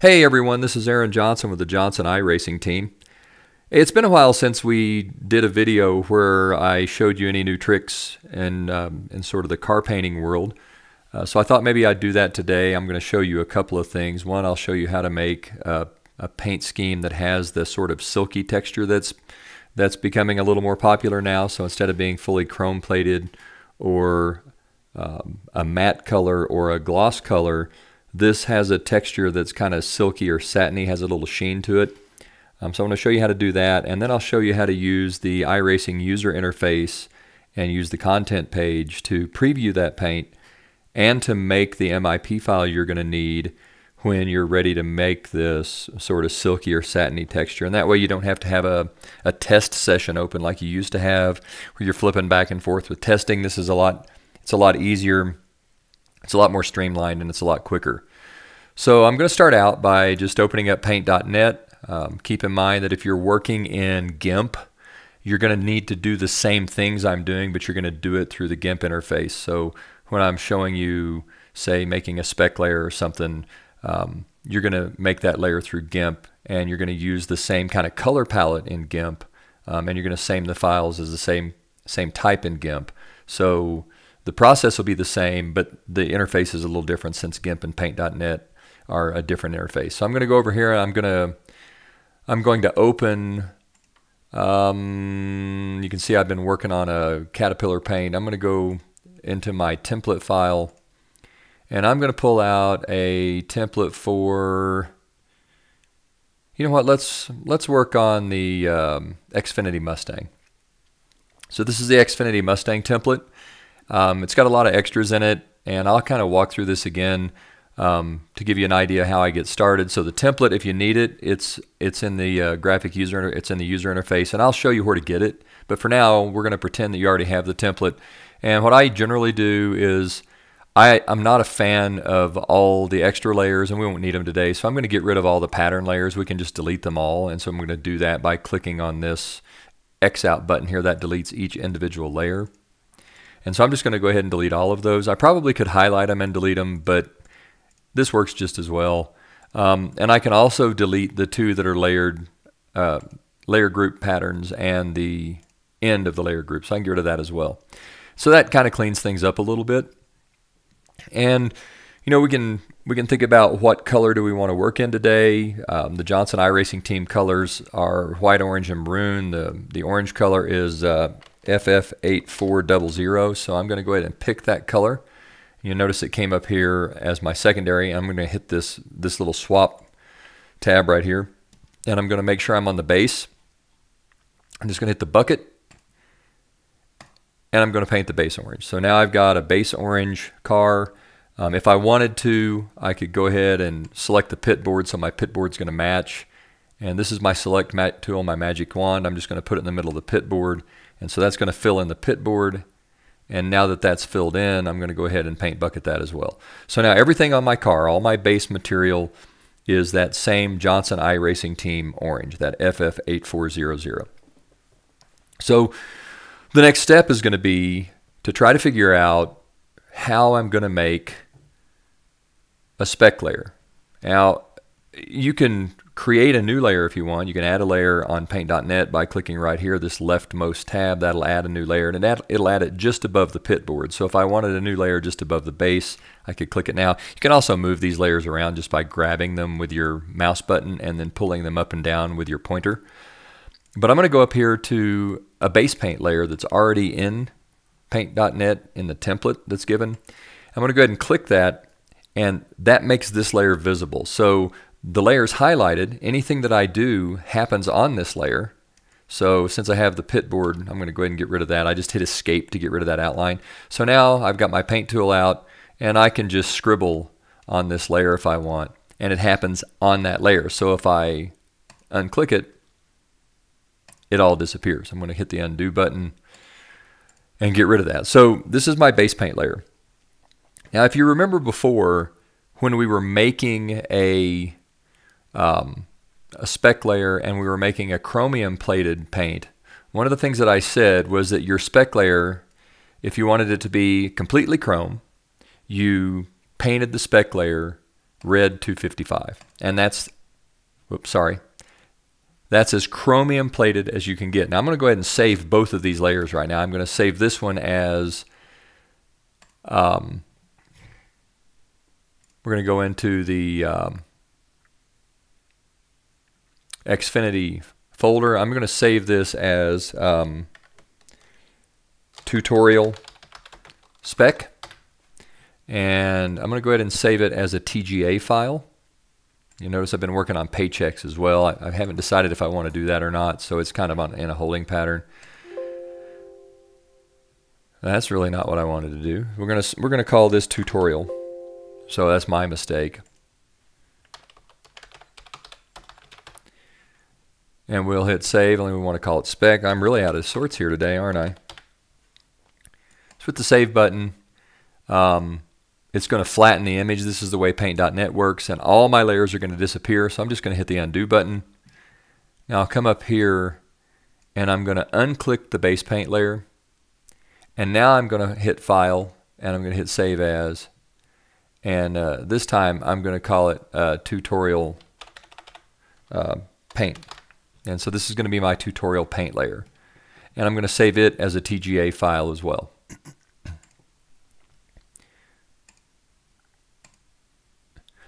Hey everyone, this is Aaron Johnson with the Johnson iRacing team. It's been a while since we did a video where I showed you any new tricks in sort of the car painting world. So I thought maybe I'd do that today. I'm going to show you a couple of things. One, I'll show you how to make a paint scheme that has the sort of silky texture that's becoming a little more popular now. So instead of being fully chrome plated or a matte color or a gloss color, this has a texture that's kind of silky or satiny, has a little sheen to it. So I'm going to show you how to do that, and then I'll show you how to use the iRacing user interface and use the content page to preview that paint and to make the MIP file you're going to need when you're ready to make this sort of silky or satiny texture. And that way you don't have to have a test session open like you used to have where you're flipping back and forth with testing. This is it's a lot easier. It's a lot more streamlined and it's a lot quicker. So I'm going to start out by just opening up paint.net. Keep in mind that if you're working in Gimp, you're going to need to do the same things I'm doing, but you're going to do it through the Gimp interface. So when I'm showing you, say, making a spec layer or something, you're going to make that layer through Gimp, and you're going to use the same kind of color palette in Gimp, and you're going to save the files as the same type in Gimp. So the process will be the same, but the interface is a little different since Gimp and paint.net are a different interface. So I'm going to go over here and I'm going to open, you can see I've been working on a Caterpillar paint. I'm going to go into my template file and I'm going to pull out a template for, you know what, let's work on the Xfinity Mustang. So this is the Xfinity Mustang template. It's got a lot of extras in it, and I'll kind of walk through this again to give you an idea how I get started. So the template, if you need it, it's in the it's in the user interface, and I'll show you where to get it. But for now, we're going to pretend that you already have the template. And what I generally do is I'm not a fan of all the extra layers, and we won't need them today. So I'm going to get rid of all the pattern layers. We can just delete them all, and so I'm going to do that by clicking on this X out button here that deletes each individual layer. And so I'm just going to go ahead and delete all of those. I probably could highlight them and delete them, but this works just as well. And I can also delete the two that are layered layer group patterns and the end of the layer group. So I can get rid of that as well. So that kind of cleans things up a little bit. And you know, we can think about what color do we want to work in today. The Johnson iRacing team colors are white, orange, and maroon. The orange color is FF8400, so I'm going to go ahead and pick that color. You'll notice it came up here as my secondary. I'm going to hit this little swap tab right here, and I'm going to make sure I'm on the base. I'm just going to hit the bucket, and I'm going to paint the base orange. So now I've got a base orange car. If I wanted to, I could go ahead and select the pit board, so my pit board's going to match. And this is my select matte tool, my magic wand. I'm just going to put it in the middle of the pit board. And so that's going to fill in the pit board. And now that that's filled in, I'm going to go ahead and paint bucket that as well. So now everything on my car, all my base material is that same Johnson iRacing team orange, that FF8400. So the next step is going to be to try to figure out how I'm going to make a spec layer. Now, you can create a new layer if you want. You can add a layer on paint.net by clicking right here, this leftmost tab. That'll add a new layer, and it'll add it just above the pit board. So if I wanted a new layer just above the base, I could click it now. You can also move these layers around just by grabbing them with your mouse button and then pulling them up and down with your pointer. But I'm going to go up here to a base paint layer that's already in paint.net in the template that's given. I'm going to go ahead and click that, and that makes this layer visible. So the layer is highlighted. Anything that I do happens on this layer. So since I have the pit board, I'm going to go ahead and get rid of that. I just hit escape to get rid of that outline. So now I've got my paint tool out, and I can just scribble on this layer if I want, and it happens on that layer. So if I unclick it, it all disappears. I'm going to hit the undo button and get rid of that. So this is my base paint layer. Now if you remember before, when we were making a spec layer and we were making a chromium plated paint, one of the things that I said was that your spec layer, if you wanted it to be completely chrome, you painted the spec layer red 255. And that's, whoops, sorry. That's as chromium plated as you can get. Now I'm going to go ahead and save both of these layers right now. I'm going to save this one as, we're going to go into the Xfinity folder. I'm going to save this as tutorial spec. And I'm going to go ahead and save it as a TGA file. You notice I've been working on paychecks as well. I haven't decided if I want to do that or not, so it's kind of in a holding pattern. That's really not what I wanted to do. We're gonna call this tutorial. So that's my mistake. And we'll hit save. Only we want to call it spec. I'm really out of sorts here today, aren't I? Let's hit the save button. It's going to flatten the image. This is the way Paint.net works, and all my layers are going to disappear, so I'm just going to hit the undo button. Now I'll come up here and I'm going to unclick the base paint layer, and now I'm going to hit file and I'm going to hit save as, and this time I'm going to call it tutorial paint. And so this is going to be my tutorial paint layer, and I'm going to save it as a TGA file as well.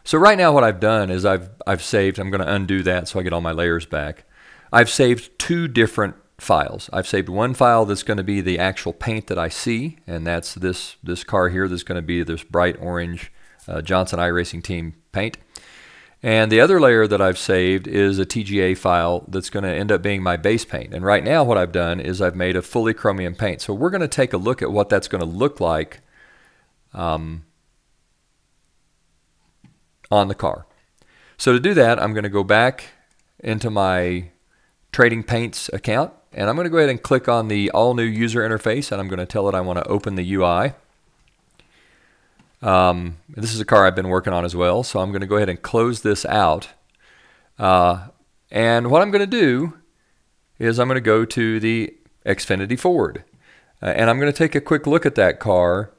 So right now what I've done is I've saved, I'm going to undo that so I get all my layers back. I've saved two different files. I've saved one file that's going to be the actual paint that I see, and that's this car here that's going to be this bright orange Johnson iRacing Team paint. And the other layer that I've saved is a TGA file that's going to end up being my base paint. And right now what I've done is I've made a fully chromium paint. So we're going to take a look at what that's going to look like on the car. So to do that, I'm going to go back into my Trading Paints account, and I'm going to go ahead and click on the all new user interface, and I'm going to tell it I want to open the UI. This is a car I've been working on as well, so I'm going to go ahead and close this out. And what I'm going to do is I'm going to go to the Xfinity Ford, and I'm going to take a quick look at that car.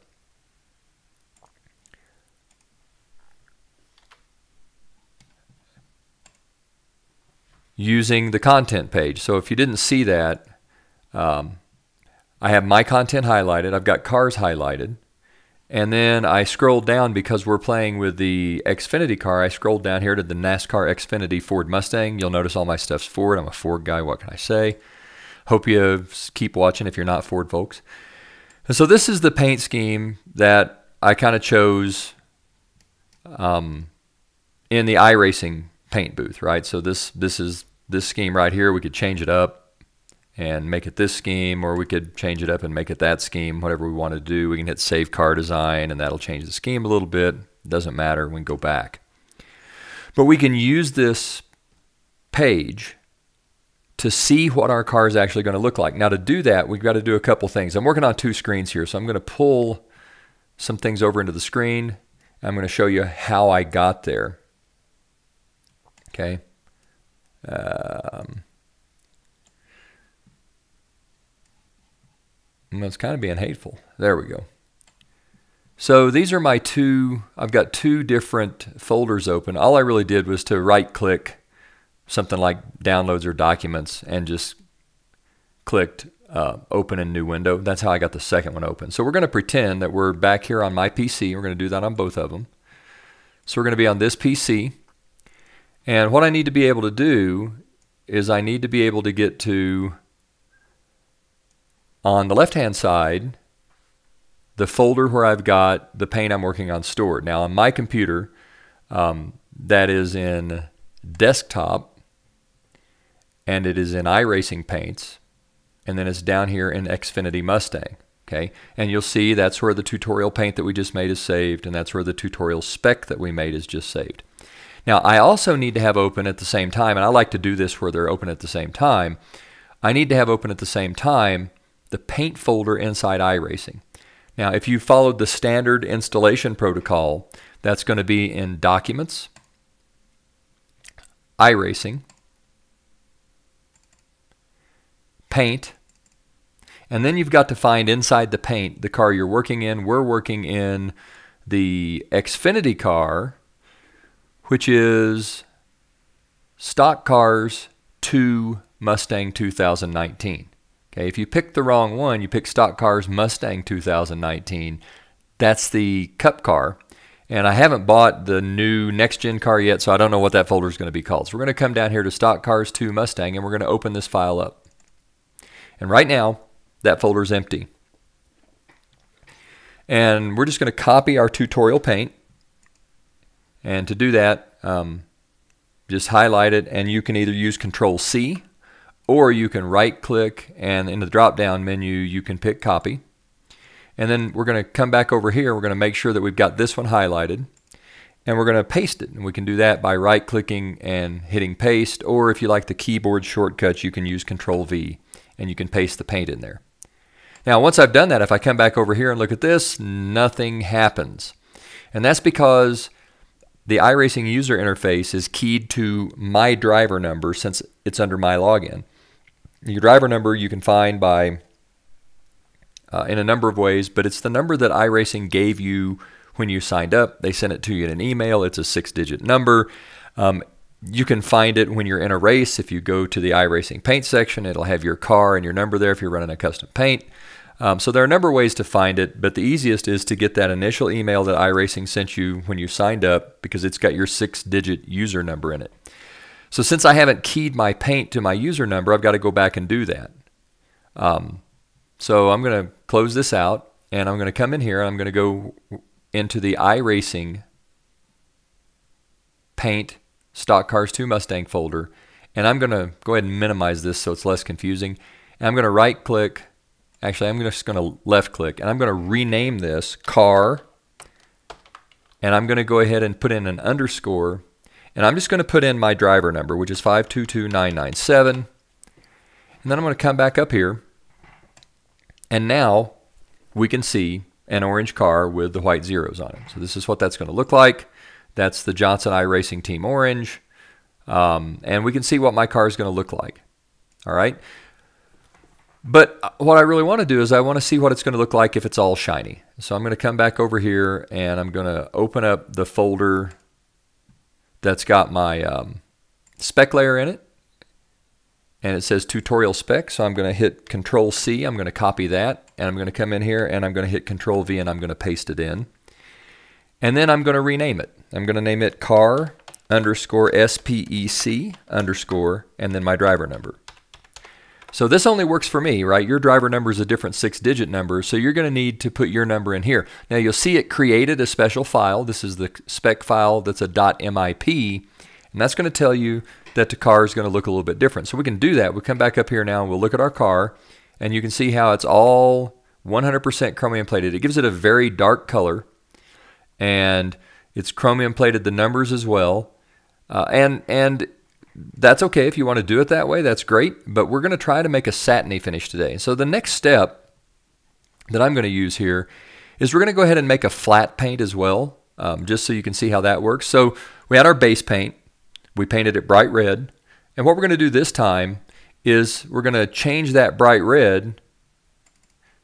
Using the content page. So if you didn't see that, I have my content highlighted. I've got cars highlighted. And then I scrolled down because we're playing with the Xfinity car. I scrolled down here to the NASCAR Xfinity Ford Mustang. You'll notice all my stuff's Ford. I'm a Ford guy. What can I say? Hope you keep watching if you're not Ford folks. And so this is the paint scheme that I kind of chose in the iRacing paint booth, right? So this is this scheme right here. We could change it up and make it this scheme, or we could change it up and make it that scheme, whatever we want to do. We can hit save car design and that'll change the scheme a little bit. It doesn't matter, we can go back. But we can use this page to see what our car is actually going to look like. Now to do that, we've got to do a couple things. I'm working on two screens here, so I'm going to pull some things over into the screen. I'm going to show you how I got there. Okay. It's kind of being hateful. There we go. So these are my I've got two different folders open. All I really did was to right click something like downloads or documents and just clicked open in new window. That's how I got the second one open. So we're going to pretend that we're back here on my PC. We're going to do that on both of them. So we're going to be on this PC. And what I need to be able to do is I need to be able to get to, on the left-hand side, the folder where I've got the paint I'm working on stored. Now on my computer, that is in desktop, and it is in iRacing paints, and then it's down here in Xfinity Mustang. Okay, and you'll see that's where the tutorial paint that we just made is saved, and that's where the tutorial spec that we made is just saved. Now, I also need to have open at the same time, and I like to do this where they're open at the same time. I need to have open at the same time the paint folder inside iRacing. Now, if you followed the standard installation protocol, that's going to be in Documents, iRacing, Paint, and then you've got to find inside the paint the car you're working in. We're working in the Xfinity car, which is Stock Cars 2 Mustang 2019. Okay, if you pick the wrong one, you pick Stock Cars Mustang 2019, that's the Cup car. And I haven't bought the new next-gen car yet, so I don't know what that folder is going to be called. So we're going to come down here to Stock Cars 2 Mustang, and we're going to open this file up. And right now, that folder is empty. And we're just going to copy our tutorial paint. And to do that, just highlight it, and you can either use Control-C, or you can right-click, and in the drop-down menu, you can pick Copy. And then we're going to come back over here. We're going to make sure that we've got this one highlighted. And we're going to paste it. And we can do that by right-clicking and hitting Paste. Or if you like the keyboard shortcuts, you can use Control-V. And you can paste the paint in there. Now, once I've done that, if I come back over here and look at this, nothing happens. And that's because the iRacing user interface is keyed to my driver number since it's under my login. Your driver number you can find by in a number of ways, but it's the number that iRacing gave you when you signed up. They sent it to you in an email. It's a 6-digit number. You can find it when you're in a race. If you go to the iRacing paint section, it'll have your car and your number there if you're running a custom paint. So there are a number of ways to find it, but the easiest is to get that initial email that iRacing sent you when you signed up because it's got your 6-digit user number in it. So since I haven't keyed my paint to my user number, I've got to go back and do that. So I'm going to close this out, and I'm going to come in here, and I'm going to go into the iRacing paint Stock Cars 2 Mustang folder, and I'm going to go ahead and minimize this so it's less confusing. And I'm going to right click, actually I'm just going to left click, and I'm going to rename this car, and I'm going to go ahead and put in an underscore, and I'm just going to put in my driver number, which is 522997, and then I'm going to come back up here, and now we can see an orange car with the white zeros on it. So this is what that's going to look like. That's the Johnson iRacing Team Orange. And we can see what my car is going to look like. All right. But what I really want to do is I want to see what it's going to look like if it's all shiny. So I'm going to come back over here, and I'm going to open up the folder that's got my spec layer in it. And it says tutorial spec, so I'm going to hit Control-C, I'm going to copy that, and I'm going to come in here and I'm going to hit Control-V and I'm going to paste it in. And then I'm going to rename it. I'm going to name it car underscore SPEC underscore and then my driver number. So this only works for me, right? Your driver number is a different 6-digit number, so you're going to need to put your number in here. Now you'll see it created a special file. This is the spec file that's a .mip, and that's going to tell you that the car is going to look a little bit different. So we can do that. We'll come back up here now and we'll look at our car, and you can see how it's all 100% chromium plated. It gives it a very dark color, and it's chromium plated the numbers as well. And that's okay if you want to do it that way. That's great, but we're going to try to make a satiny finish today. So the next step that I'm going to use here is we're going to go ahead and make a flat paint as well, just so you can see how that works. So we had our base paint. We painted it bright red, and what we're going to do this time is we're going to change that bright red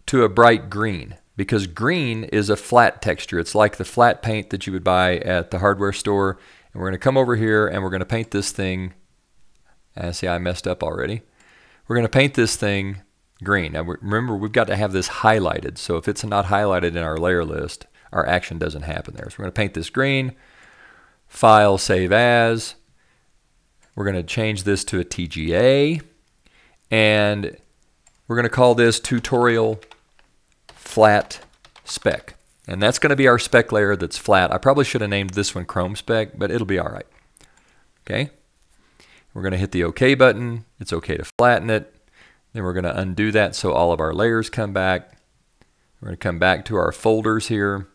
to a bright green, because green is a flat texture. It's like the flat paint that you would buy at the hardware store. And we're going to come over here and we're going to paint this thing, and see I messed up already. We're going to paint this thing green. Now remember, we've got to have this highlighted, so if it's not highlighted in our layer list, our action doesn't happen there. So we're going to paint this green, File, Save As. We're going to change this to a TGA, and we're going to call this Tutorial Flat Spec. And that's going to be our spec layer that's flat. I probably should have named this one Chrome Spec, but it'll be all right. Okay. We're going to hit the OK button. It's okay to flatten it. Then we're going to undo that so all of our layers come back. We're going to come back to our folders here.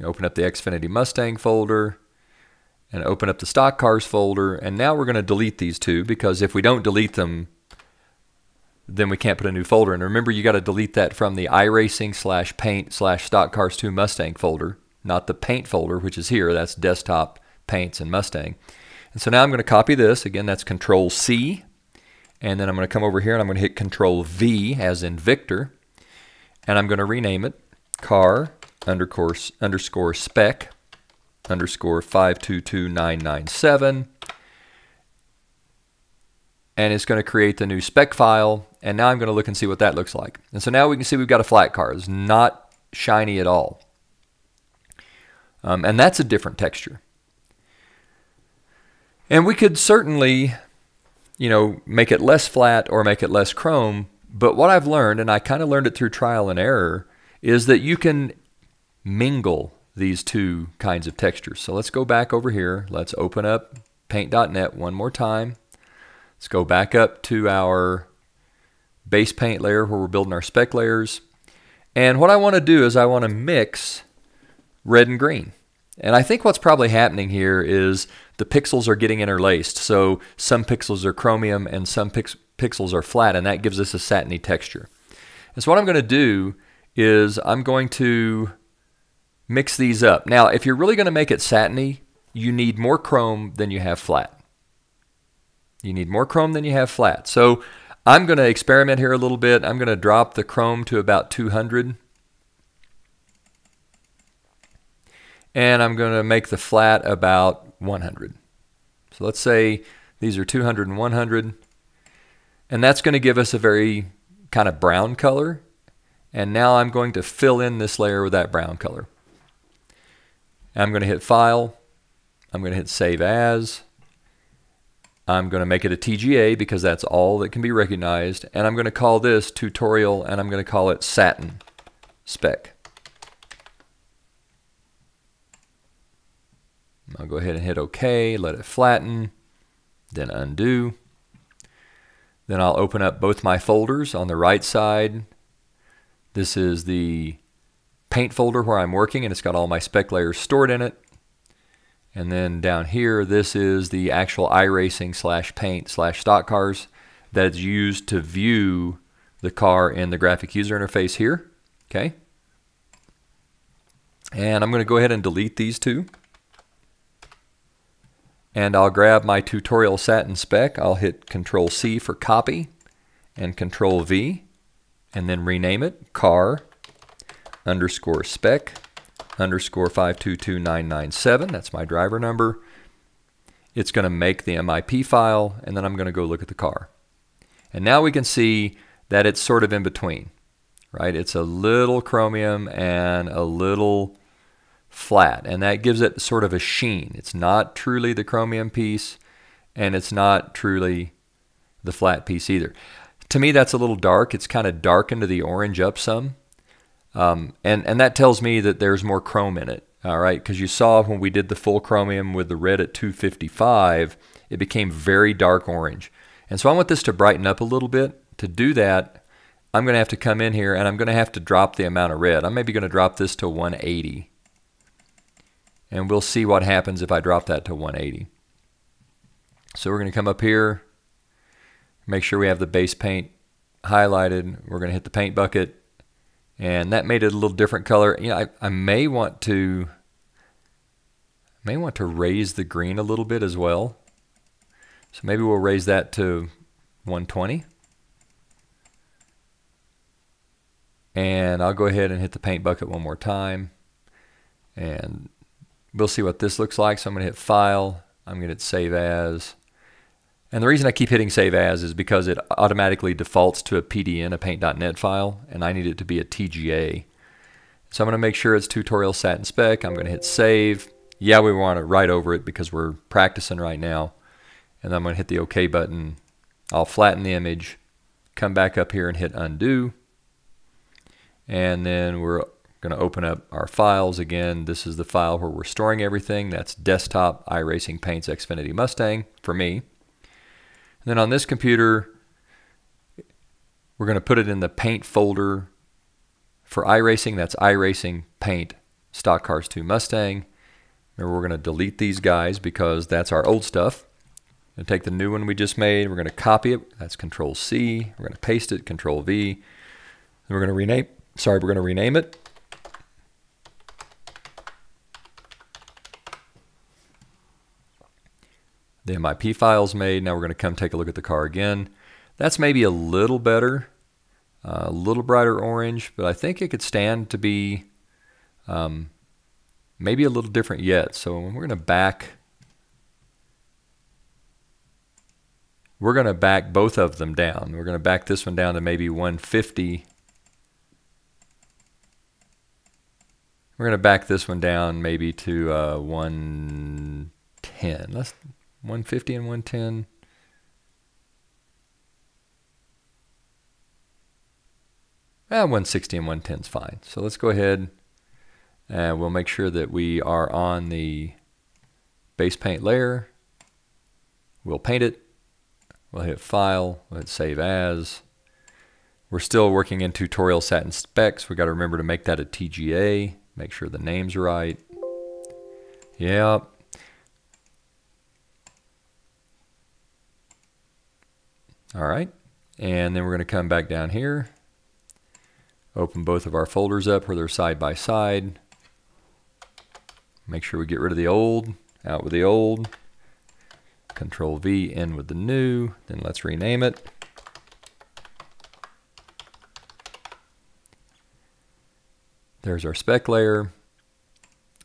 Open up the Xfinity Mustang folder, and open up the Stock Cars folder, and now we're going to delete these two, because if we don't delete them, then we can't put a new folder in. Remember, you got to delete that from the iRacing /paint /Stock Cars 2 Mustang folder, not the paint folder, which is here. That's desktop, paints, and Mustang. And so now I'm going to copy this. Again, that's Control-C, and then I'm going to come over here and I'm going to hit Control-V as in Victor, and I'm going to rename it car underscore spec. underscore 522997. And it's going to create the new spec file. And now I'm going to look and see what that looks like. And so now we can see we've got a flat car. It's not shiny at all. And that's a different texture. And we could certainly, make it less flat or make it less chrome. But what I've learned, and I kind of learned it through trial and error, is that you can mingle these two kinds of textures. So let's go back over here. Let's open up paint.net one more time. Let's go back up to our base paint layer where we're building our spec layers. And what I want to do is I want to mix red and green. And I think what's probably happening here is the pixels are getting interlaced. So some pixels are chromium and some pixels are flat, and that gives us a satiny texture. And so what I'm going to do is I'm going to mix these up. Now, if you're really going to make it satiny, you need more chrome than you have flat. You need more chrome than you have flat. So I'm going to experiment here a little bit. I'm going to drop the chrome to about 200. And I'm going to make the flat about 100. So let's say these are 200 and 100. And that's going to give us a very kind of brown color. And now I'm going to fill in this layer with that brown color. I'm going to hit File. I'm going to hit Save As. I'm going to make it a TGA because that's all that can be recognized. And I'm going to call this Tutorial, and I'm going to call it Satin Spec. I'll go ahead and hit OK, let it flatten, then undo. Then I'll open up both my folders on the right side. This is the paint folder where I'm working, and it's got all my spec layers stored in it. And then down here, this is the actual iRacing /paint/stock cars that is used to view the car in the graphic user interface here. Okay. And I'm going to go ahead and delete these two. And I'll grab my Tutorial Satin Spec. I'll hit Control C for copy and Control V, and then rename it car underscore spec underscore 522997. That's my driver number. It's going to make the MIP file, and then I'm going to go look at the car. And now we can see that it's sort of in between, right? It's a little chromium and a little flat, and that gives it sort of a sheen. It's not truly the chromium piece, and it's not truly the flat piece either. To me, that's a little dark. It's kind of darkened to the orange up some. And that tells me that there's more chrome in it, all right? Because you saw when we did the full chromium with the red at 255, it became very dark orange. And so I want this to brighten up a little bit. To do that, I'm going to have to come in here, and I'm going to have to drop the amount of red. I'm maybe going to drop this to 180. And we'll see what happens if I drop that to 180. So we're going to come up here, make sure we have the base paint highlighted. We're going to hit the paint bucket. And that made it a little different color. I may want to raise the green a little bit as well. So maybe we'll raise that to 120. And I'll go ahead and hit the paint bucket one more time. And we'll see what this looks like. So I'm going to hit File. I'm going to hit Save As. And the reason I keep hitting Save As is because it automatically defaults to a PDN, a paint.net file, and I need it to be a TGA. So I'm going to make sure it's Tutorial Satin Spec. I'm going to hit Save. Yeah, we want to write over it because we're practicing right now. And I'm going to hit the OK button. I'll flatten the image, come back up here and hit Undo. And then we're going to open up our files again. This is the file where we're storing everything. That's desktop iRacing Paints Xfinity Mustang for me. And then on this computer, we're going to put it in the paint folder for iRacing. That's iRacing Paint Stock Cars 2 Mustang. Remember, we're going to delete these guys because that's our old stuff. We're going to take the new one we just made. We're going to copy it. That's Control C. We're going to paste it. Control V. And we're going to rename. We're going to rename it. The MIP file's made. Now we're going to come take a look at the car again. That's maybe a little better, a little brighter orange, but I think it could stand to be maybe a little different yet. So we're going to back both of them down. We're going to back this one down to maybe 150. We're going to back this one down maybe to 110. Let's 150 and 110. 160 and 110 is fine. So let's go ahead and we'll make sure that we are on the base paint layer. We'll paint it. We'll hit File. We'll hit Save As. We're still working in Tutorial Satin Specs. We got to remember to make that a TGA. Make sure the name's right. Yep. All right. And then we're going to come back down here. Open both of our folders up where they're side by side. Make sure we get rid of the old. Out with the old. Control V, in with the new. Then let's rename it. There's our spec layer.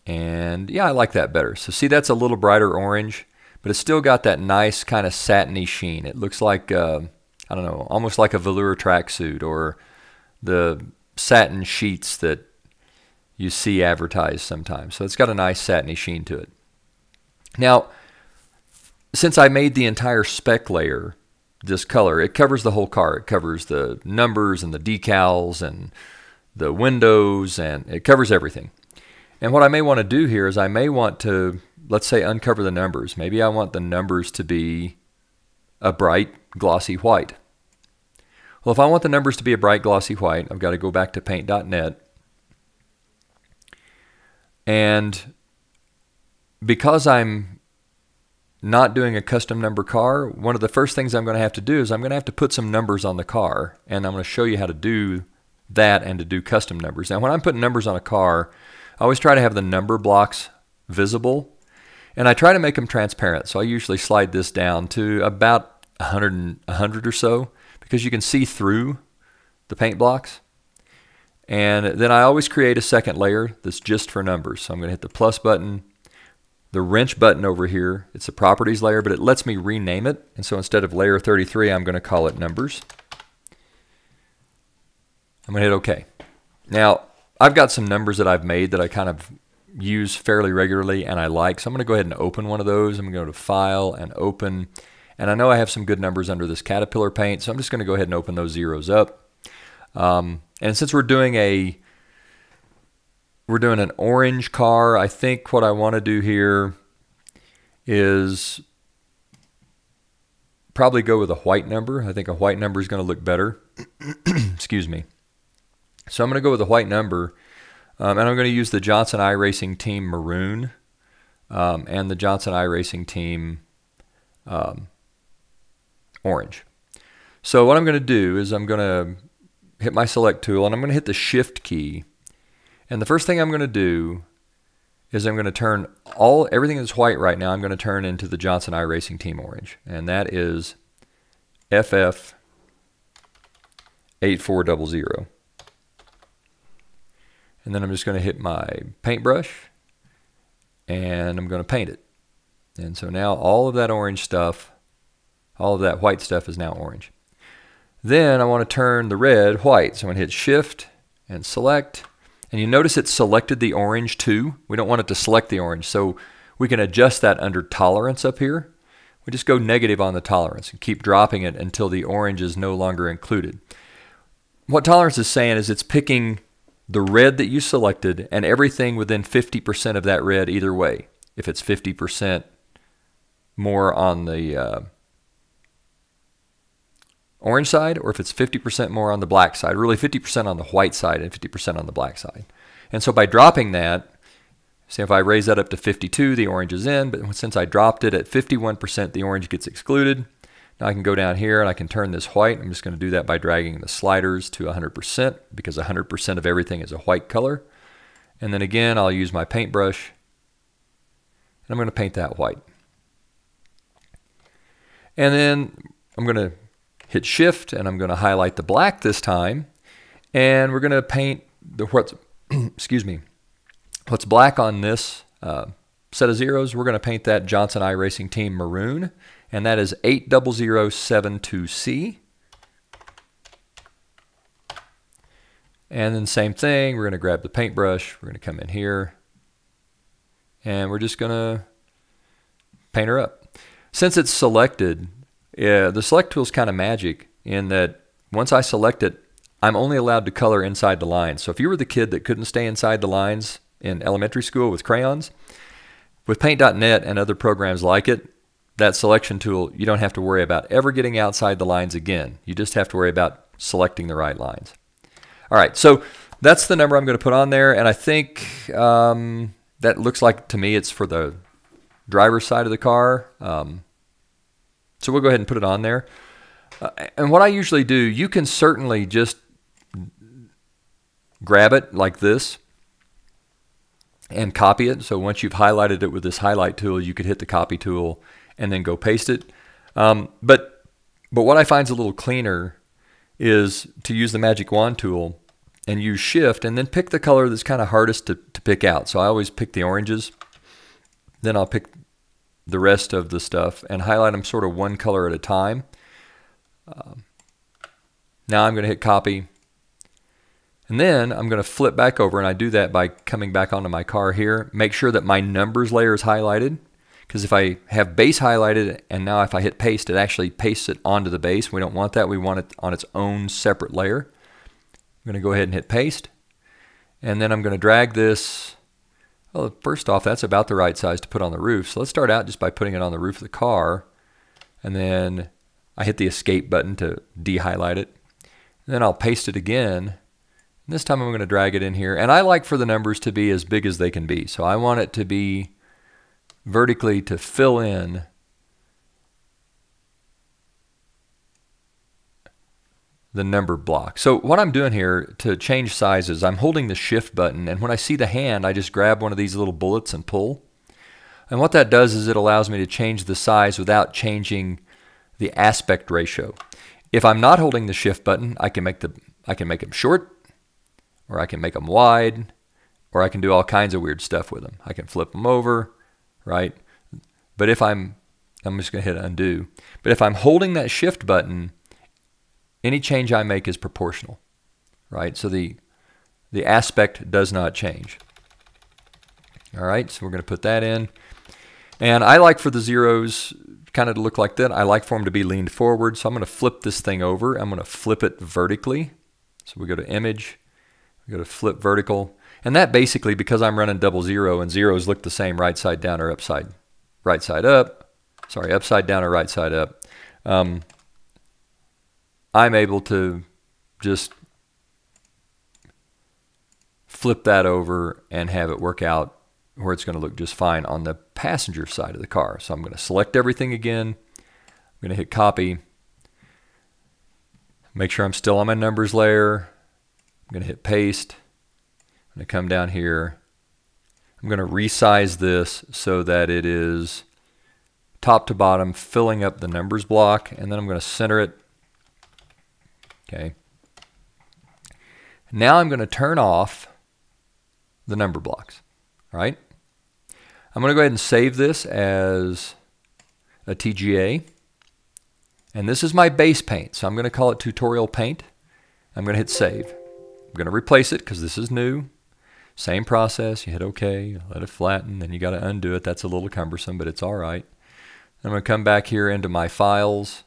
And yeah, I like that better. So see, that's a little brighter orange, but it's still got that nice kind of satiny sheen. It looks like, I don't know, almost like a velour tracksuit or the satin sheets that you see advertised sometimes. So it's got a nice satiny sheen to it. Now, since I made the entire spec layer this color, it covers the whole car. It covers the numbers and the decals and the windows, and it covers everything. And what I may want to do here is I may want to, let's say, uncover the numbers. Maybe I want the numbers to be a bright glossy white. Well, if I want the numbers to be a bright glossy white, I've got to go back to paint.net. And because I'm not doing a custom number car, one of the first things I'm going to have to do is I'm going to have to put some numbers on the car, and I'm going to show you how to do that and to do custom numbers. Now, when I'm putting numbers on a car, I always try to have the number blocks visible, and I try to make them transparent. So I usually slide this down to about 100 or so, because you can see through the paint blocks. And then I always create a second layer that's just for numbers. So I'm going to hit the plus button, the wrench button over here. It's a properties layer, but it lets me rename it. And so instead of layer 33, I'm going to call it numbers. I'm going to hit OK. Now, I've got some numbers that I've made that I kind of use fairly regularly and I like. So I'm going to go ahead and open one of those. I'm going to go to File and Open. And I know I have some good numbers under this Caterpillar paint, so I'm just going to go ahead and open those zeros up. And since we're doing an orange car, I think what I want to do here is probably go with a white number. I think a white number is going to look better. Excuse me. So I'm going to go with a white number, and I'm going to use the Johnson iRacing Team Maroon and the Johnson iRacing Team Orange. So what I'm going to do is I'm going to hit my select tool, and I'm going to hit the Shift key. And the first thing I'm going to do is I'm going to turn everything that's white right now, I'm going to turn into the Johnson iRacing Team Orange. And that is FF8400. And then I'm just going to hit my paintbrush, and I'm going to paint it. And so now all of that orange stuff, all of that white stuff is now orange. Then I want to turn the red white. So I'm going to hit Shift and Select. And you notice it selected the orange too. We don't want it to select the orange. So we can adjust that under tolerance up here. We just go negative on the tolerance and keep dropping it until the orange is no longer included. What tolerance is saying is it's picking the red that you selected and everything within 50% of that red either way. If it's 50% more on the orange side, or if it's 50% more on the black side, really 50% on the white side and 50% on the black side. And so by dropping that, say if I raise that up to 52, the orange is in, but since I dropped it at 51%, the orange gets excluded. Now I can go down here and I can turn this white. I'm just going to do that by dragging the sliders to 100%, because 100% of everything is a white color. And then again, I'll use my paintbrush, and I'm going to paint that white. And then I'm going to hit Shift, and I'm going to highlight the black this time, and we're going to paint the excuse me, What's black on this set of zeros, we're going to paint that Johnson iRacing team maroon, and that is 80072C. And then same thing, we're going to grab the paintbrush, we're going to come in here, and we're just going to paint her up. Since it's selected, the select tool is kind of magic in that once I select it, I'm only allowed to color inside the lines. So if you were the kid that couldn't stay inside the lines in elementary school with crayons, with Paint.net and other programs like it, that selection tool, you don't have to worry about ever getting outside the lines again. You just have to worry about selecting the right lines. All right, so that's the number I'm going to put on there, and I think that looks like, to me, it's for the driver's side of the car. So we'll go ahead and put it on there. And what I usually do, you can certainly just grab it like this and copy it. So once you've highlighted it with this highlight tool, you could hit the copy tool and then go paste it. But what I find is a little cleaner is to use the magic wand tool and use shift and then pick the color that's kind of hardest to pick out. So I always pick the oranges, then I'll pick the rest of the stuff and highlight them sort of one color at a time. Now I'm going to hit copy, and then I'm going to flip back over, and I do that by coming back onto my car here. Make sure that my numbers layer is highlighted, because if I have base highlighted and now if I hit paste, it actually pastes it onto the base. We don't want that. We want it on its own separate layer. I'm going to go ahead and hit paste, and then I'm going to drag this. Well, first off, that's about the right size to put on the roof. So let's start out just by putting it on the roof of the car, and then I hit the escape button to de-highlight it. And then I'll paste it again. And this time I'm going to drag it in here. And I like for the numbers to be as big as they can be. So I want it to be vertically to fill in the number block. So what I'm doing here to change sizes, I'm holding the shift button, and when I see the hand, I just grab one of these little bullets and pull. And what that does is it allows me to change the size without changing the aspect ratio. If I'm not holding the shift button, I can make them short, or I can make them wide, or I can do all kinds of weird stuff with them. I can flip them over, right? But if I'm just going to hit undo. But if I'm holding that shift button, any change I make is proportional, right? So the aspect does not change. All right, so we're going to put that in. And I like for the zeros kind of to look like that. I like for them to be leaned forward. So I'm going to flip this thing over. I'm going to flip it vertically. So we go to image, we go to flip vertical. And that basically, because I'm running 00 and zeros look the same right side down or upside up, upside down or right side up, I'm able to just flip that over and have it work out where it's going to look just fine on the passenger side of the car. So I'm going to select everything again. I'm going to hit copy. Make sure I'm still on my numbers layer. I'm going to hit paste. I'm going to come down here. I'm going to resize this so that it is top to bottom, filling up the numbers block, and then I'm going to center it. Okay. Now I'm going to turn off the number blocks. All right. I'm going to go ahead and save this as a TGA. And this is my base paint. So I'm going to call it Tutorial Paint. I'm going to hit save. I'm going to replace it because this is new. Same process. You hit OK, let it flatten, then you got to undo it. That's a little cumbersome, but it's all right. I'm going to come back here into my files.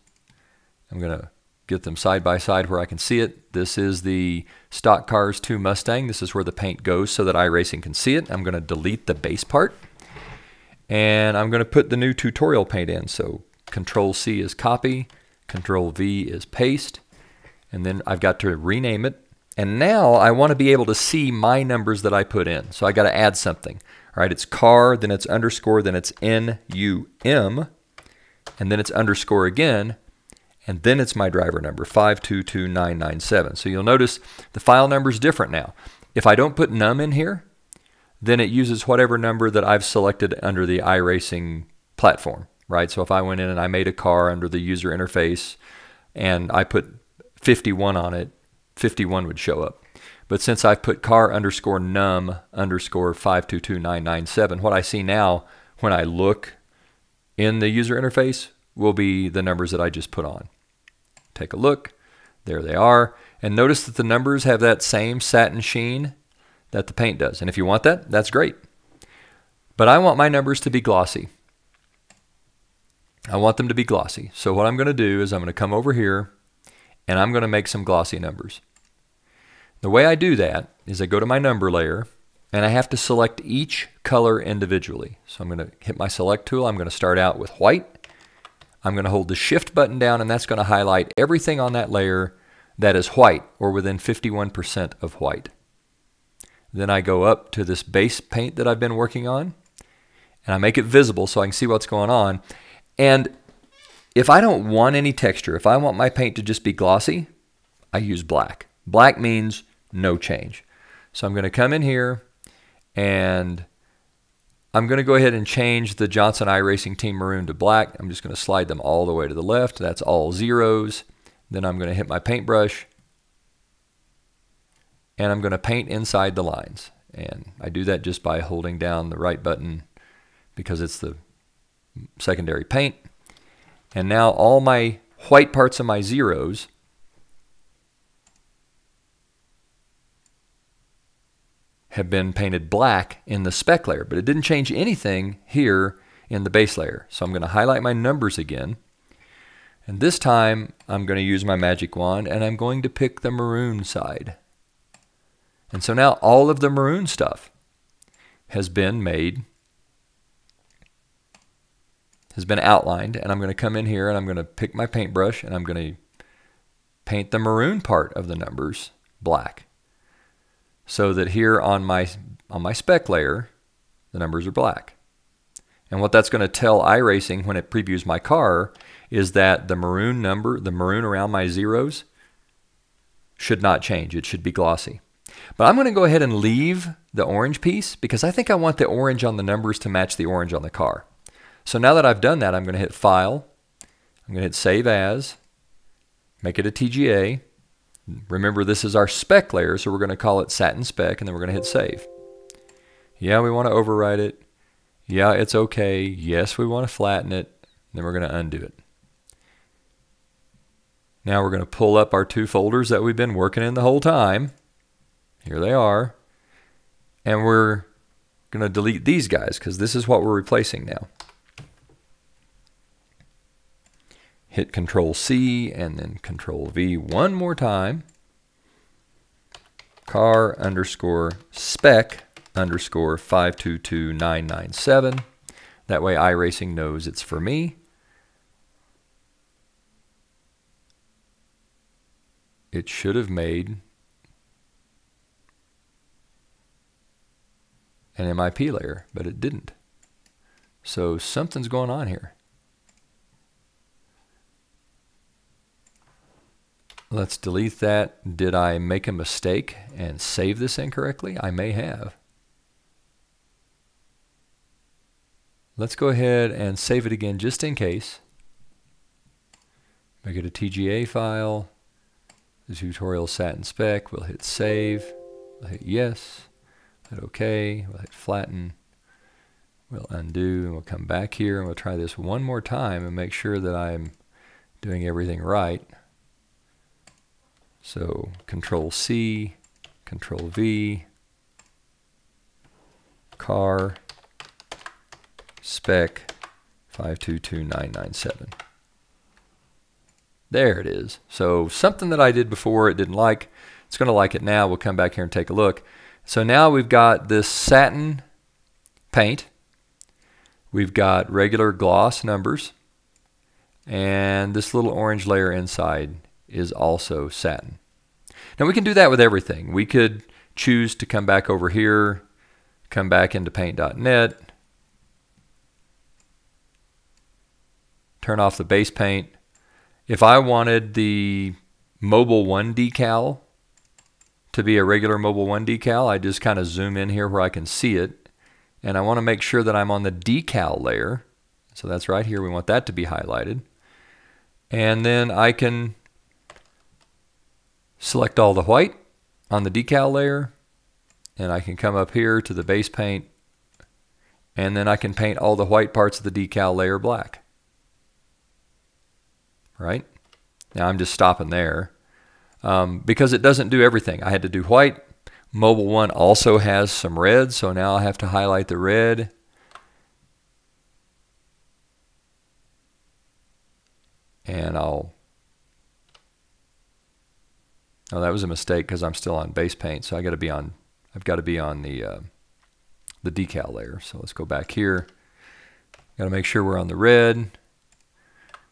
I'm going to get them side by side where I can see it. This is the Stock Cars 2 Mustang. This is where the paint goes so that iRacing can see it. I'm going to delete the base part. And I'm going to put the new tutorial paint in. So Control C is copy, Control V is paste, and then I've got to rename it. And now I want to be able to see my numbers that I put in. So I got to add something. All right, it's car, then it's underscore, then it's NUM, and then it's underscore again, and then it's my driver number, 522997. So you'll notice the file number is different now. If I don't put num in here, then it uses whatever number that I've selected under the iRacing platform, right? So if I went in and I made a car under the user interface and I put 51 on it, 51 would show up. But since I've put car underscore num underscore 522997, what I see now when I look in the user interface will be the numbers that I just put on. Take a look. There they are. And notice that the numbers have that same satin sheen that the paint does. And if you want that, that's great. But I want my numbers to be glossy. I want them to be glossy. So what I'm going to do is I'm going to come over here and I'm going to make some glossy numbers. The way I do that is I go to my number layer and I have to select each color individually. So I'm going to hit my select tool. I'm going to start out with white. I'm going to hold the shift button down and that's going to highlight everything on that layer that is white or within 51% of white. Then I go up to this base paint that I've been working on and I make it visible so I can see what's going on. And if I don't want any texture, if I want my paint to just be glossy, I use black. Black means no change. So I'm going to come in here and I'm going to go ahead and change the Johnson iRacing Team Maroon to black. I'm just going to slide them all the way to the left. That's all zeros. Then I'm going to hit my paintbrush and I'm going to paint inside the lines. And I do that just by holding down the right button because it's the secondary paint. And now all my white parts of my zeros have been painted black in the spec layer, but it didn't change anything here in the base layer. So I'm going to highlight my numbers again. And this time I'm going to use my magic wand and I'm going to pick the maroon side. And so now all of the maroon stuff has been outlined, and I'm going to come in here and I'm going to pick my paintbrush and I'm going to paint the maroon part of the numbers black. So that here on my spec layer, the numbers are black. And what that's going to tell iRacing when it previews my car is that the maroon number, the maroon around my zeros, should not change. It should be glossy. But I'm going to go ahead and leave the orange piece because I think I want the orange on the numbers to match the orange on the car. So now that I've done that, I'm going to hit File, I'm going to hit Save As, make it a TGA. Remember, this is our spec layer, so we're going to call it Satin Spec, and then we're going to hit Save. Yeah, we want to overwrite it. Yeah, it's okay. Yes, we want to flatten it. Then we're going to undo it. Now we're going to pull up our two folders that we've been working in the whole time. Here they are. And we're going to delete these guys because this is what we're replacing now. Hit Control C and then Control V one more time. Car underscore spec underscore 522997. That way iRacing knows it's for me. It should have made an MIP layer, but it didn't. So something's going on here. Let's delete that. Did I make a mistake and save this incorrectly? I may have. Let's go ahead and save it again just in case. Make it a TGA file. The tutorial Satin Spec. We'll hit Save. We'll hit Yes. Hit OK. We'll hit Flatten. We'll undo and we'll come back here and we'll try this one more time and make sure that I'm doing everything right. So Control C, Control V, car, spec 522997. There it is. So something that I did before it didn't like, it's going to like it now. We'll come back here and take a look. So now we've got this satin paint. We've got regular gloss numbers. And this little orange layer inside is also satin. Now we can do that with everything. We could choose to come back over here, come back into paint.net, turn off the base paint. If I wanted the Mobile 1 decal to be a regular Mobile 1 decal, I just kind of zoom in here where I can see it. And I want to make sure that I'm on the decal layer. So that's right here. We want that to be highlighted. And then I can select all the white on the decal layer, and I can come up here to the base paint, and then I can paint all the white parts of the decal layer black. Right? Now I'm just stopping there because it doesn't do everything. I had to do white. Mobile 1 also has some red, so now I have to highlight the red. And oh, that was a mistake because I'm still on base paint, so I've got to be on the decal layer. So let's go back here. Got to make sure we're on the red.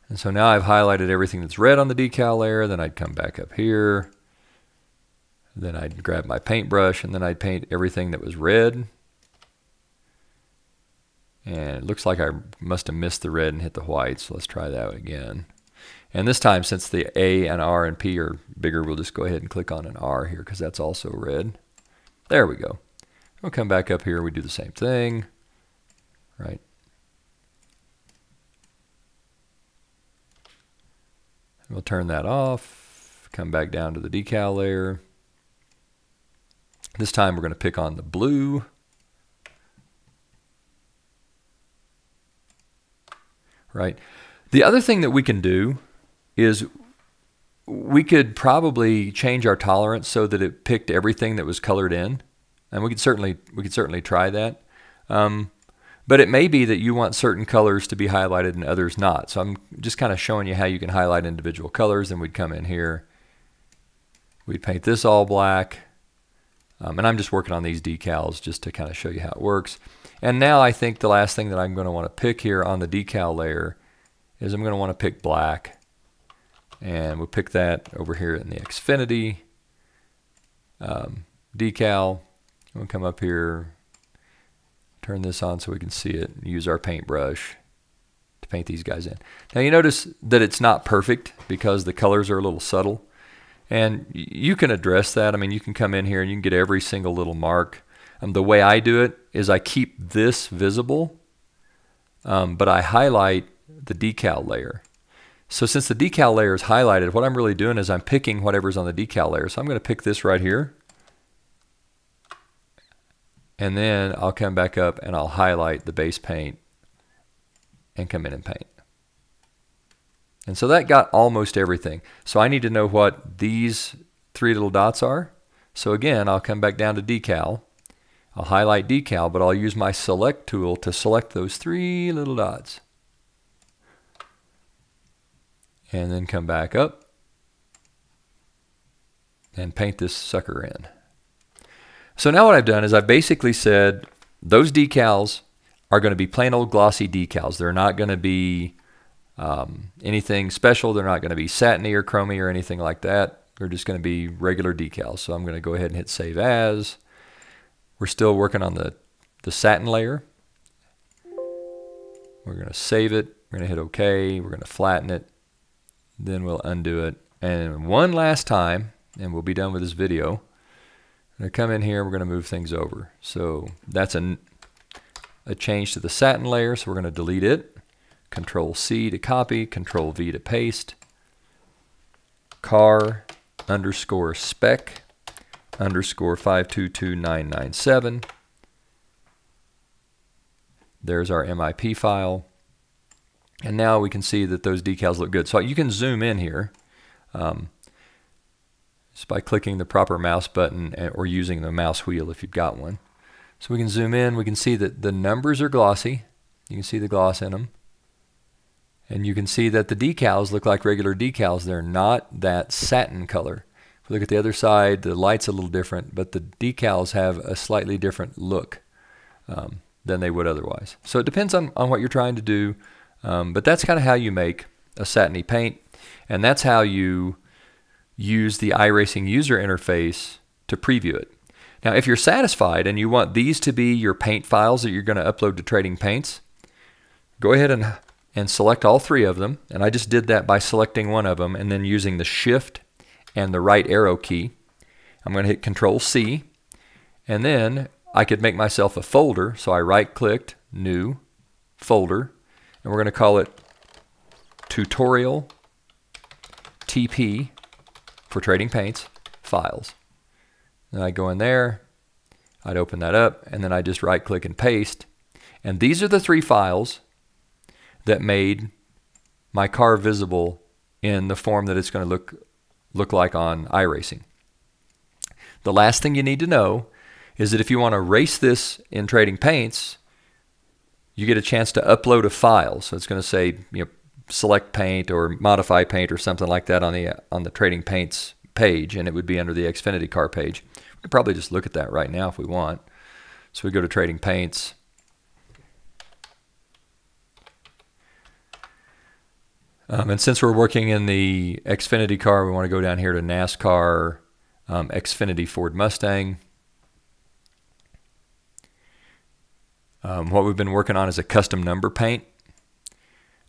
And so now I've highlighted everything that's red on the decal layer. Then I'd come back up here. Then I'd grab my paintbrush, and then I'd paint everything that was red. And it looks like I must have missed the red and hit the white, so let's try that again. And this time, since the A and R and P are bigger, we'll just go ahead and click on an R here because that's also red. There we go. We'll come back up here. We do the same thing. Right. We'll turn that off. Come back down to the decal layer. This time we're going to pick on the blue. Right. The other thing that we can do is we could probably change our tolerance so that it picked everything that was colored in, and we could certainly try that. But it may be that you want certain colors to be highlighted and others not. So I'm just kind of showing you how you can highlight individual colors. And we'd come in here, we'd paint this all black, and I'm just working on these decals just to kind of show you how it works. And now I think the last thing that I'm going to want to pick here on the decal layer is I'm going to want to pick black. And we'll pick that over here in the Xfinity decal. We'll come up here, turn this on so we can see it, and use our paintbrush to paint these guys in. Now you notice that it's not perfect because the colors are a little subtle. And you can address that. I mean, you can come in here and you can get every single little mark. The way I do it is I keep this visible, but I highlight the decal layer. So since the decal layer is highlighted, what I'm really doing is I'm picking whatever's on the decal layer. So I'm going to pick this right here. And then I'll come back up and I'll highlight the base paint and come in and paint. And so that got almost everything. So I need to know what these three little dots are. So again, I'll come back down to decal. I'll highlight decal, but I'll use my select tool to select those three little dots. And then come back up and paint this sucker in. So now what I've done is I've basically said those decals are going to be plain old glossy decals. They're not going to be anything special. They're not going to be satiny or chromy or anything like that. They're just going to be regular decals. So I'm going to go ahead and hit Save As. We're still working on the satin layer. We're going to save it. We're going to hit OK. We're going to flatten it. Then we'll undo it. And one last time, and we'll be done with this video. I'm going to come in here. We're going to move things over. So that's a change to the satin layer. So we're going to delete it. Control C to copy. Control V to paste. car underscore spec underscore 522997. There's our MIP file. And now we can see that those decals look good. So you can zoom in here just by clicking the proper mouse button or using the mouse wheel if you've got one. So we can zoom in. We can see that the numbers are glossy. You can see the gloss in them. And you can see that the decals look like regular decals. They're not that satin color. If we look at the other side, the light's a little different, but the decals have a slightly different look than they would otherwise. So it depends on what you're trying to do. But that's kind of how you make a satiny paint, and that's how you use the iRacing user interface to preview it. Now, if you're satisfied and you want these to be your paint files that you're going to upload to Trading Paints, go ahead and select all three of them. And I just did that by selecting one of them and then using the Shift and the right arrow key. I'm going to hit Control C, and then I could make myself a folder. So I right-clicked, New, Folder, and we're going to call it Tutorial TP for Trading Paints Files. and I go in there, I'd open that up, and then I just right click and paste. And these are the 3 files that made my car visible in the form that it's going to look like on iRacing. The last thing you need to know is that if you want to race this in Trading Paints, you get a chance to upload a file. So it's going to say, select paint or modify paint or something like that on the Trading Paints page, and it would be under the Xfinity car page. We could probably just look at that right now if we want. So we go to Trading Paints. And since we're working in the Xfinity car, we want to go down here to NASCAR Xfinity Ford Mustang. What we've been working on is a custom number paint.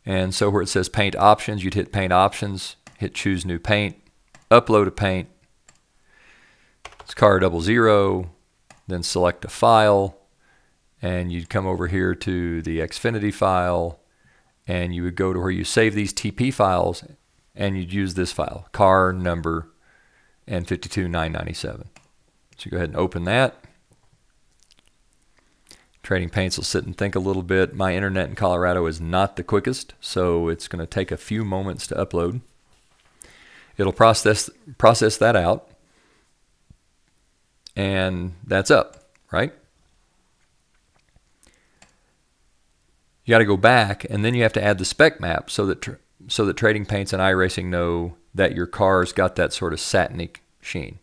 And so where it says paint options, you'd hit paint options, hit choose new paint, upload a paint. It's car 00, then select a file, and you'd come over here to the Xfinity file, and you would go to where you save these TP files, and you'd use this file, car number and 52997. So you go ahead and open that. Trading Paints will sit and think a little bit. My internet in Colorado is not the quickest, so it's going to take a few moments to upload. It'll process that out, and that's up, right? You got to go back, and then you have to add the spec map so that Trading Paints and iRacing know that your car's got that sort of satinic sheen.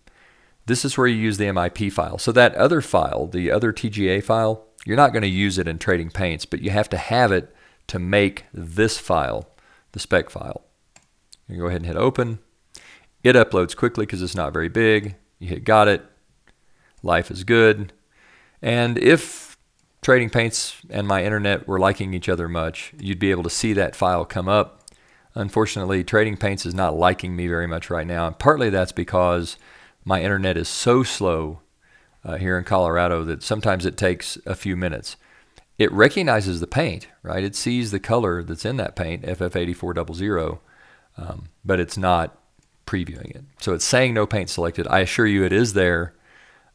This is where you use the MIP file. So that other file, the other TGA file, you're not going to use it in Trading Paints, but you have to have it to make this file, the spec file. You go ahead and hit open. It uploads quickly because it's not very big. You hit got it. Life is good. And if Trading Paints and my internet were liking each other much, you'd be able to see that file come up. Unfortunately, Trading Paints is not liking me very much right now, and partly that's because my internet is so slow here in Colorado that sometimes it takes a few minutes. It recognizes the paint, right? It sees the color that's in that paint, FF8400, but it's not previewing it. So it's saying no paint selected. I assure you it is there.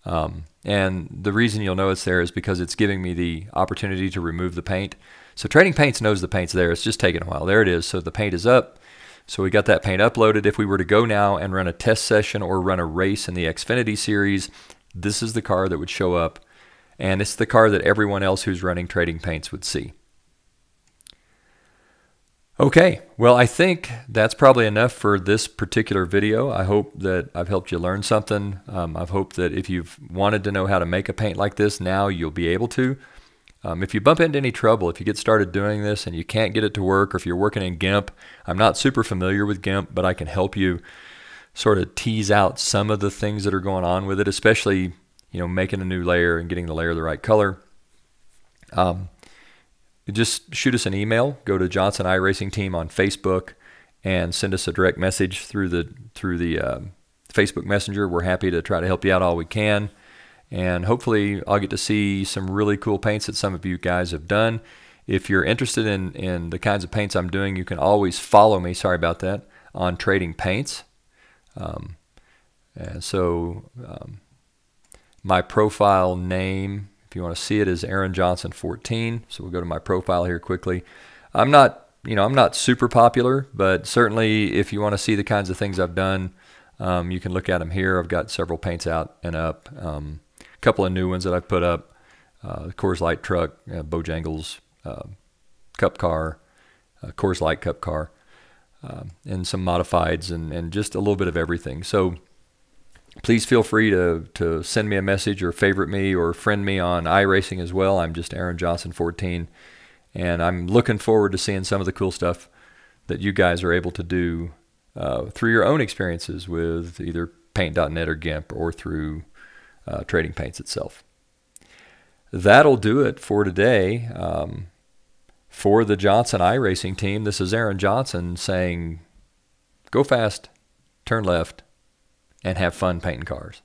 And the reason you'll know it's there is because it's giving me the opportunity to remove the paint. So Trading Paints knows the paint's there. It's just taking a while. There it is. So the paint is up. So we got that paint uploaded. If we were to go now and run a test session or run a race in the Xfinity series, this is the car that would show up. And it's the car that everyone else who's running Trading Paints would see. Okay, well, I think that's probably enough for this particular video. I hope that I've helped you learn something. I've hoped that if you've wanted to know how to make a paint like this, now you'll be able to. If you bump into any trouble, if you get started doing this and you can't get it to work, or if you're working in Gimp, I'm not super familiar with Gimp, but I can help you sort of tease out some of the things that are going on with it, especially, making a new layer and getting the layer the right color. Just shoot us an email. Go to Johnson iRacing Team on Facebook and send us a direct message through the Facebook Messenger. We're happy to try to help you out all we can. And hopefully I'll get to see some really cool paints that some of you guys have done. If you're interested in the kinds of paints I'm doing, you can always follow me, sorry about that, on Trading Paints. My profile name, if you want to see it, is Aaron Johnson 14. So we'll go to my profile here quickly. I'm not super popular, but certainly if you want to see the kinds of things I've done, you can look at them here. I've got several paints out and up. A couple of new ones that I've put up. The Coors Light truck, Bojangles Cup car, Coors Light Cup car, and some modifieds and just a little bit of everything. So please feel free to send me a message or favorite me or friend me on iRacing as well. I'm just Aaron Johnson 14, and I'm looking forward to seeing some of the cool stuff that you guys are able to do through your own experiences with either Paint.net or Gimp or through Trading Paints itself. That'll do it for today. For the Johnson iRacing Team, this is Aaron Johnson saying, go fast, turn left, and have fun painting cars.